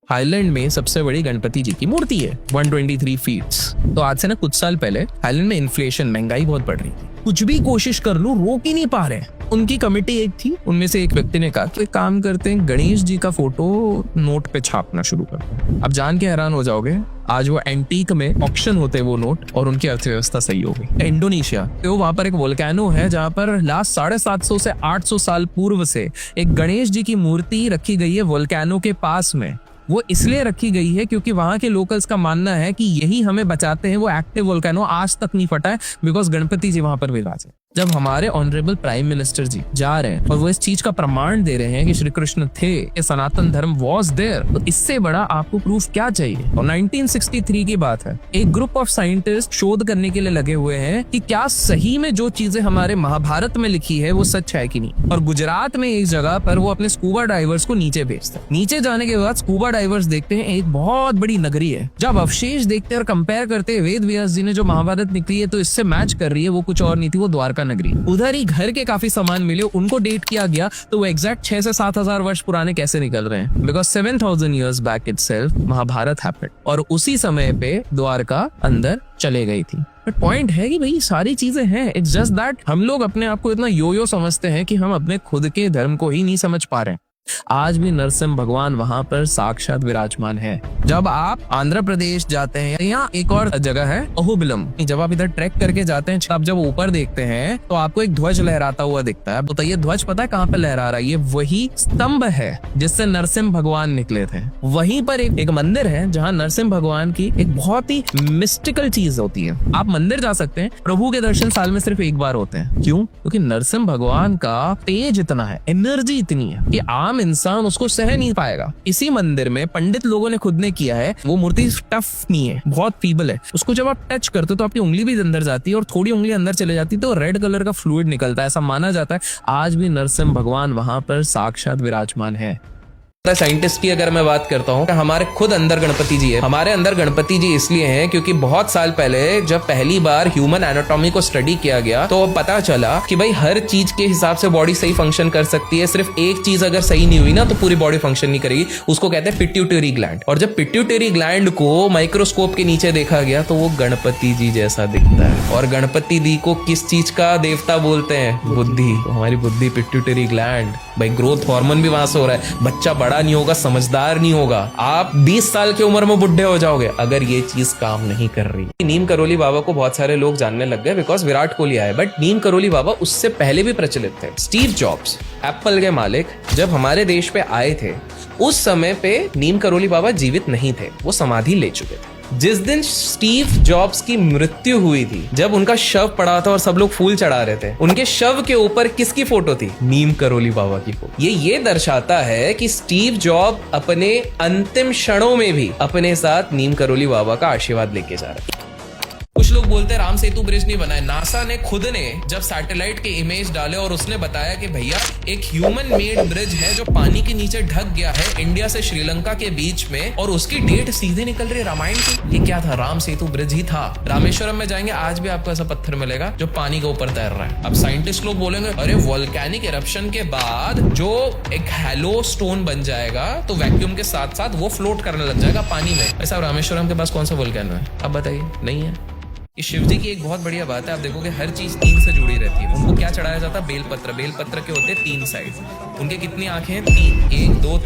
Thailand में सबसे बड़ी गणपति जी की मूर्ति है 123 फीट्स। तो आज से ना कुछ साल पहले थाईलैंड में इन्फ्लेशन, महंगाई बहुत बढ़ रही थी। कुछ भी कोशिश कर लो रोक ही नहीं पा रहे। उनकी कमेटी एक थी, उनमें से एक व्यक्ति ने कहा कि एक काम करते हैं, गणेश जी का फोटो नोट पे छापना शुरू करते हैं। अब जान के हैरान हो जाओगे, आज वो एंटीक में ऑक्शन होते हैं वो नोट, और उनकी अर्थव्यवस्था सही हो गई। इंडोनेशिया तो वहां पर एक वोल्केनो है जहां पर लास्ट 750 से 800 साल पूर्व से एक गणेश जी की मूर्ति रखी गई है वोल्केनो के पास में। वो इसलिए रखी गई है क्योंकि वहां के लोकल्स का मानना है कि यही हमें बचाते हैं। वो एक्टिव वोल्केनो आज तक नहीं फटा है बिकॉज गणपति जी वहां पर विराज है। जब हमारे ऑनरेबल प्राइम मिनिस्टर जी जा रहे हैं और वो इस चीज का प्रमाण दे रहे हैं कि श्री कृष्ण थे, सनातन धर्म वॉज देयर, तो इससे बड़ा आपको प्रूफ क्या चाहिए। और 1963 की बात है, एक ग्रुप ऑफ साइंटिस्ट शोध करने के लिए लगे हुए हैं कि क्या सही में जो चीजें हमारे महाभारत में लिखी है वो सच है कि नहीं। और गुजरात में एक जगह पर वो अपने स्कूबा डाइवर्स को नीचे भेजते हैं। नीचे जाने के बाद स्कूबा डाइवर्स देखते हैं एक बहुत बड़ी नगरी है। जब अवशेष देखते हैं और कंपेयर करते हैं, वेद व्यास जी ने जो महाभारत निकली है तो इससे मैच कर रही है, वो कुछ और नहीं थी, वो द्वारका नगरी। उधर ही घर के काफी सामान मिले, उनको डेट किया गया तो वो एग्जैक्ट 6 से 7,000 वर्ष पुराने कैसे निकल रहे हैं, because 7,000 years back itself Mahabharata happened, और उसी समय पे द्वारका अंदर चले गई थी। बट पॉइंट है कि भाई सारी चीजें हैं, इट्स जस्ट दैट हम लोग अपने आप को इतना यो समझते हैं कि हम अपने खुद के धर्म को ही नहीं समझ पा रहे हैं। आज भी नरसिंह भगवान वहां पर साक्षात विराजमान है। जब आप आंध्र प्रदेश जाते हैं, यहाँ एक और जगह है अहोबिलम, जब आप इधर ट्रैक करके जाते हैं, आप जब ऊपर देखते हैं तो आपको एक ध्वज लहराता हुआ दिखता है। तो ये ध्वज पता है कहाँ पे लहरा रहा है? ये वही स्तंभ है जिससे नरसिंह भगवान निकले थे। वहीं पर एक मंदिर है जहाँ नरसिंह भगवान की एक बहुत ही मिस्टिकल चीज होती है। आप मंदिर जा सकते हैं, प्रभु के दर्शन साल में सिर्फ एक बार होते हैं। क्यों? क्योंकि नरसिंह भगवान का तेज इतना है, एनर्जी इतनी है कि आम इंसान उसको सह नहीं पाएगा। इसी मंदिर में पंडित लोगों ने खुद ने किया है। वो मूर्ति टफ नहीं है, बहुत फीबल है। उसको जब आप टच करते हो तो आपकी उंगली भी अंदर जाती है और थोड़ी उंगली अंदर चले जाती है तो रेड कलर का फ्लूइड निकलता है, ऐसा माना जाता है। आज भी नरसिंह भगवान वहां पर साक्षात विराजमान है। साइंटिस्ट की अगर मैं बात करता हूँ, हमारे खुद अंदर गणपति जी है। हमारे अंदर गणपति जी इसलिए हैं क्योंकि बहुत साल पहले जब पहली बार ह्यूमन एनाटॉमी को स्टडी किया गया तो पता चला कि भाई हर चीज के हिसाब से बॉडी सही फंक्शन कर सकती है। सिर्फ एक चीज अगर सही नहीं हुई ना तो पूरी बॉडी फंक्शन नहीं करेगी। उसको कहते हैं पिट्यूटरी ग्लैंड। और जब पिट्यूटरी ग्लैंड को माइक्रोस्कोप के नीचे देखा गया तो वो गणपति जी जैसा दिखता है। और गणपति जी को किस चीज का देवता बोलते हैं? बुद्धि। तो हमारी बुद्धि पिट्यूटरी ग्लैंड, भाई ग्रोथ हार्मोन भी वहां से हो रहा है। बच्चा बड़ा नहीं होगा, समझदार नहीं होगा, आप 20 साल की उम्र में बुढ़े हो जाओगे अगर ये चीज काम नहीं कर रही। नीम करोली बाबा को बहुत सारे लोग जानने लग गए बिकॉज विराट कोहली आए, बट नीम करोली बाबा उससे पहले भी प्रचलित थे। स्टीव जॉब्स, एप्पल के मालिक, जब हमारे देश पे आए थे उस समय पे नीम करोली बाबा जीवित नहीं थे, वो समाधि ले चुके थे। जिस दिन स्टीव जॉब्स की मृत्यु हुई थी, जब उनका शव पड़ा था और सब लोग फूल चढ़ा रहे थे, उनके शव के ऊपर किसकी फोटो थी? नीम करोली बाबा की फोटो। ये दर्शाता है कि स्टीव जॉब अपने अंतिम क्षणों में भी अपने साथ नीम करोली बाबा का आशीर्वाद लेके जा रहे हैं। कुछ लोग बोलते हैं राम सेतु ब्रिज नहीं बना है। नासा ने खुद ने जब सैटेलाइट के इमेज डाले और उसने बताया कि भैया एक ह्यूमन मेड ब्रिज है जो पानी के नीचे ढक गया है इंडिया से श्रीलंका के बीच में, और उसकी डेट सीधे निकल रही है रामायण की। ये क्या था? राम सेतु ब्रिज ही था। रामेश्वरम में जाएंगे आज भी आपको ऐसा पत्थर मिलेगा जो पानी के ऊपर तैर रहा है। अब साइंटिस्ट लोग बोलेंगे अरे वोल्केनिक इरप्शन के बाद जो एक हैलो स्टोन बन जाएगा तो वैक्यूम के साथ साथ वो फ्लोट करने लग जाएगा पानी में। ऐसा रामेश्वरम के पास कौन सा वोल्केनो है? अब बताइए, नहीं है। ये शिव जी की एक बहुत बढ़िया बात है, आप देखोगे हर चीज 3 से जुड़ी रहती है। उनको क्या चढ़ाया जाता है? बेलपत्र। बेलपत्र के होते हैं 3 साइड। उनके कितनी आंखें हैं? 3, 1, 2,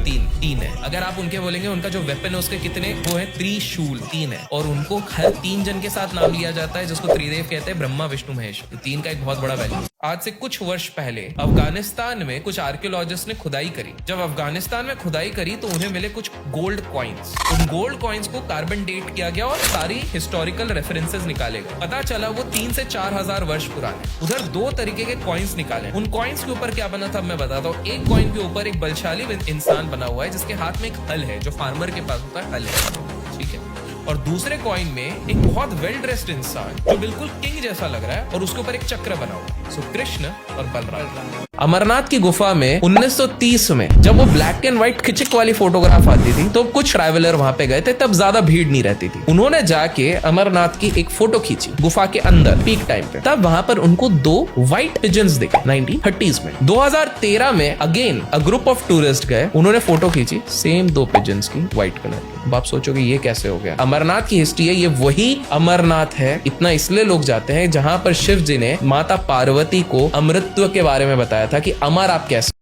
3 है। अगर आप उनके बोलेंगे उनका जो वेपन है उसके कितने वो है? त्रिशूल, 3 है। और उनको हर 3 जन के साथ नाम लिया जाता है जिसको त्रिदेव कहते हैं, ब्रह्मा विष्णु महेश। 3 का एक बहुत बड़ा वैल्यू। आज से कुछ वर्ष पहले अफगानिस्तान में कुछ आर्कियोलॉजिस्ट ने खुदाई करी। जब अफगानिस्तान में खुदाई करी तो उन्हें मिले कुछ गोल्ड कॉइन्स। उन गोल्ड कॉइन्स को कार्बन डेट किया गया और सारी हिस्टोरिकल रेफरेंसेस निकाले गए। पता चला वो 3 से 4,000 वर्ष पुराने। उधर 2 तरीके के कॉइन्स निकाले। उन कॉइन्स के ऊपर क्या बना था मैं बताता हूँ। एक कॉइन के ऊपर एक बलशाली इंसान बना हुआ है जिसके हाथ में एक हल है, जो फार्मर के पास होता है हल है, ठीक है। और दूसरे कॉइन में एक बहुत वेल ड्रेस्ड इंसान जो बिल्कुल किंग जैसा लग रहा है और उसके ऊपर एक चक्र बना हुआ है। सो कृष्ण और बलराम। अमरनाथ की गुफा में 1930 में जब वो ब्लैक एंड व्हाइट खिचक वाली फोटोग्राफ आती थी तो कुछ ट्रैवलर वहां पे गए थे, तब ज्यादा भीड़ नहीं रहती थी। उन्होंने जाके अमरनाथ की एक फोटो खींची गुफा के अंदर पीक टाइम पे, तब वहां पर उनको 2 व्हाइट पिजन्स दिखे 1930s में। 2013 में again a group of tourist गए, उन्होंने फोटो खींची सेम 2 पिजन्स की व्हाइट कलर की। अब आप सोचोगे ये कैसे हो गया? अमरनाथ की हिस्ट्री है, ये वही अमरनाथ है। इतना इसलिए लोग जाते हैं जहां पर शिव जी ने माता पार्वती को अमृतत्व के बारे में बताया था कि अमर आप कैसे